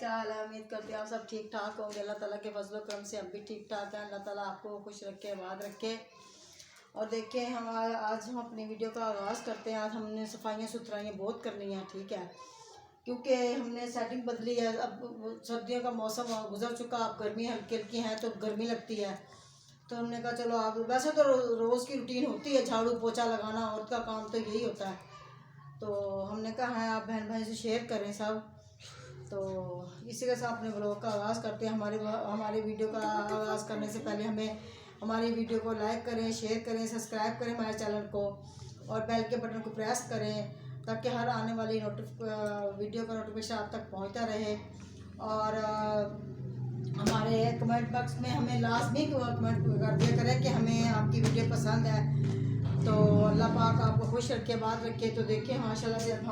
क्या हाल है। उम्मीद करते हैं आप सब ठीक ठाक होंगे। अल्लाह ताला के फजल करम से हम भी ठीक ठाक हैं। अल्लाह ताला आपको खुश रखे, आबाद रखे। और देखिए आज हम अपनी वीडियो का आगाज़ करते हैं। आज हमने सफाइयाँ सुथराइयाँ बहुत करनी हैं, ठीक है, क्योंकि हमने सेटिंग बदली है। अब सर्दियों का मौसम गुजर चुका, अब गर्मी हल्की हल्की है तो गर्मी लगती है। तो हमने कहा चलो आप, वैसे तो रोज़ की रूटीन होती है झाड़ू पोछा लगाना, औरत का काम तो यही होता है। तो हमने कहा है आप बहन भाई से शेयर करें सब। तो इसी के साथ अपने ब्लॉग का आगाज़ करते हैं। हमारी वीडियो का आगाज़ करने से पहले हमें हमारी वीडियो को लाइक करें, शेयर करें, सब्सक्राइब करें हमारे चैनल को, और बेल के बटन को प्रेस करें ताकि हर आने वाली वीडियो का नोटिफिकेशन आप तक पहुंचता रहे। और हमारे कमेंट बॉक्स में हमें लाजमी कमेंट कर दिया करें कि हमें आपकी वीडियो पसंद है। तो अल्लाह पाक आपको खुश रखे, बात रखे। तो देखिए माशाल्लाह से अब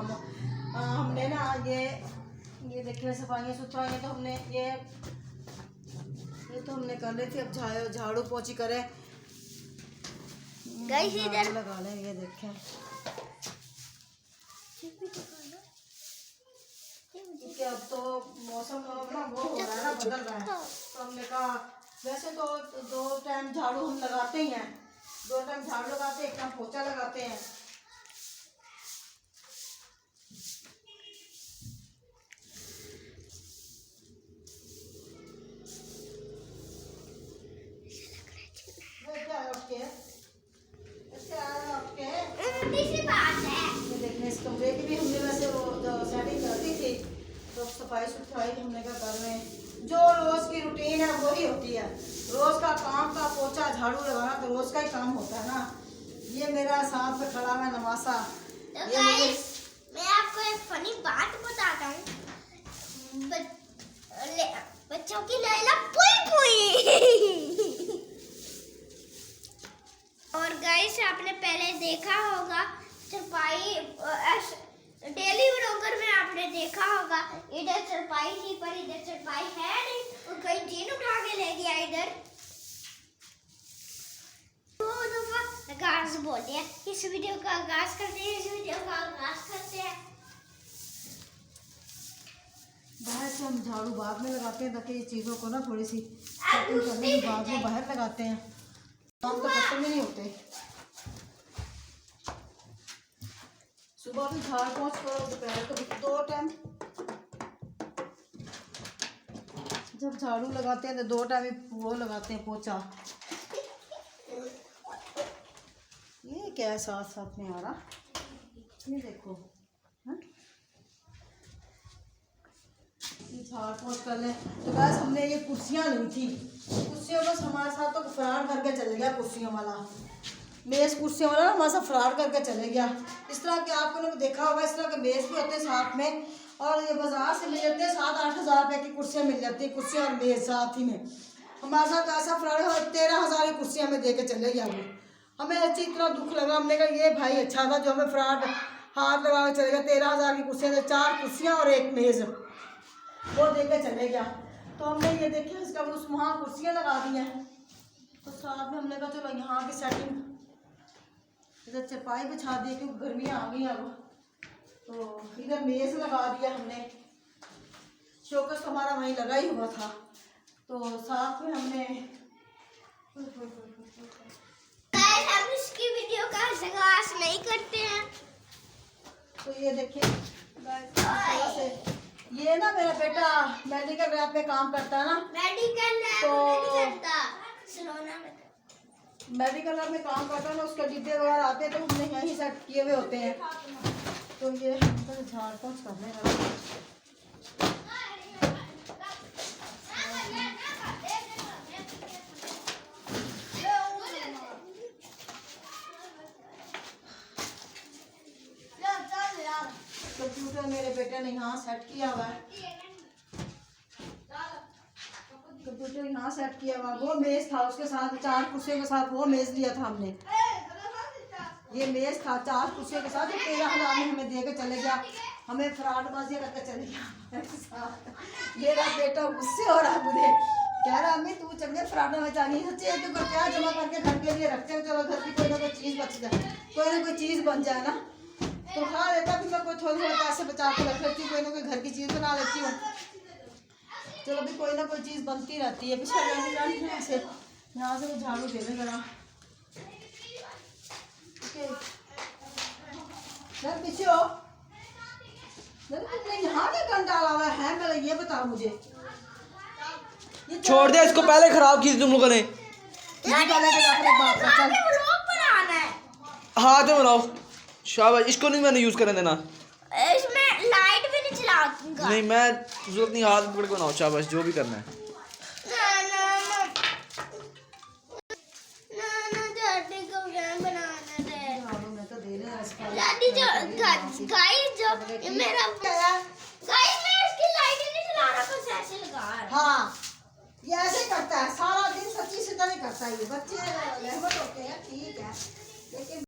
हमने ना ये देखिए सफाइयाँ सुथराइयाँ तो हमने ये तो हमने कर रही थी। अब झाड़ू पोछी करें, इधर लगा लें। ये देखें क्योंकि अब तो मौसम ना वो हो रहा है ना, बदल रहा है। तो हमने कहा वैसे तो 2 टाइम झाड़ू हम लगाते ही हैं, 2 टाइम झाड़ू लगाते हैं, 1 टाइम पोछा लगाते हैं। देखने इस कमरे की भी हमने वैसे वो सेटिंग कर दी थी। तो सफाई सुथराई हमने क्या कर रहे हैं, जो रोज़ की रूटीन है वही होती है। रोज़ का काम का पोछा झाड़ू लगाना तो रोज़ का ही काम होता है ना। ये मेरा साथ में खड़ा है नवासा। तो मैं आपको एक फनी बात बताता हूँ। बच्चों की लैला पुई पुई। और गाइस आपने पहले देखा होगा चरपाई, डेली व्लॉगर में आपने देखा होगा इधर चरपाई थी पर इधर चरपाई है नहीं, और कहीं जीन उठा के ले गया इधर। आगाज बोलते हैं, इस वीडियो का आगाज करते हैं। बाहर से हम झाड़ू बाद में लगाते हैं ताकि ये चीज़ों को ना थोड़ी सी सेटिंग करने के बाद में बाहर लगाते हैं। काम तो खत्म ही नहीं होते। सुबह भी झाड़ पोंछ करो, दोपहर को भी 2 टाइम। जब झाड़ू लगाते हैं तो 2 टाइम वो लगाते हैं पोछा। ये क्या है साथ साथ में आ रहा, ये देखो है? ये झाड़ पोंछ कर ले। तो बस हमने ये कुर्सियाँ ली थी, कुर्सियों बस हमारे साथ तो फरार करके चले गया। कुर्सियों वाला मेज़ कुर्सियों वाला ना हमारे साथ फरार करके चले गया। इस तरह के आपको लोग देखा होगा, इस तरह के मेज़ भी होते हैं साथ में, और ये बाजार से मिल जाते हैं 7-8 हज़ार रुपये की कुर्सियाँ मिल जाती हैं, कुर्सियाँ और मेज़ साथ ही में। हमारे साथ ऐसा फरार हुआ, 13,000 की कुर्सियाँ हमें दे के चले गया वो। हमें अच्छी इतना दुख लगा, हमने कहा ये भाई अच्छा था जो हमें फ्रॉड हाथ लगा के चले गया। 13,000 की कुर्सियाँ, 4 कुर्सियाँ और 1 मेज़ वो दे के चले गया। तो हमने ये देखिए इसका उस वहाँ कुर्सियाँ लगा दी हैं। तो साथ में हमने कहा चलो यहाँ की सेटिंग, इधर चरपाई बिछा दी क्योंकि गर्मियाँ आ गई अब। तो इधर मेज़ लगा दिया हमने, शोकस तो हमारा वहीं लगा ही हुआ था। तो साथ में हमने हम इसकी वीडियो का आगाज नहीं करते हैं। तो ये देखिए से ये ना मेरा बेटा मेडिकल लैब में काम करता है ना, मेडिकल लैब तो में करता सुनोना में मेडिकल लैब में काम करता है ना, उसके डिब्बे वगैरह आते हैं तो हमने यहीं सेट किए हुए होते हैं। तो ये तो झाड़ पोंछ करने लगा। कंप्यूटर मेरे बेटे ने यहाँ सेट किया हुआ है, कंप्यूटर यहाँ सेट किया हुआ। वो मेज़ था उसके साथ 4 कुर्सियों के साथ, वो मेज़ लिया था हमने। ये मेज़ था 4 कुर्सियों के साथ, 13,000 में हमें दे के चले गया। हमें फ्रॉडबाजी करके चले गया। मेरा बेटा गुस्से हो रहा है मुझे, कह रहा अम्मी तू चंगे फ्रॉड में जानी सच्ची है, क्योंकि क्या जमा करके घर के लिए रखते हैं, चलो घर की कोई ना कोई चीज़ बच जाए, कोई ना कोई चीज़ बन जाए ना। तो खा लेता, फिर मैं कोई थोड़े पैसे बचा के रख लेती हूँ, कोई ना कोई घर की चीज़ बना लेती हूँ। चलो अभी कोई ना कोई चीज़ बनती रहती है। पीछे यहाँ से वो झाड़ू दे दे जरा। पीछे हो तुमने यहाँ क्या गंद डाला हुआ है? पहले ये बताओ मुझे। छोड़ दे इसको, पहले खराब की थी तुम लोगों ने। हाथ में बनाओ, शाबाश। इसको नहीं मैंने यूज करने देना। इसमें लाइट भी नहीं चलाऊंगा। नहीं मैं जरूरत नहीं, हाथ पकड़ के बनाओ, शाबाश। जो भी करना है। हाँ ये ऐसे करता है सारा दिन, सच्ची से नहीं करता है ये। बच्चे रहमत होते हैं, ठीक है, लेकिन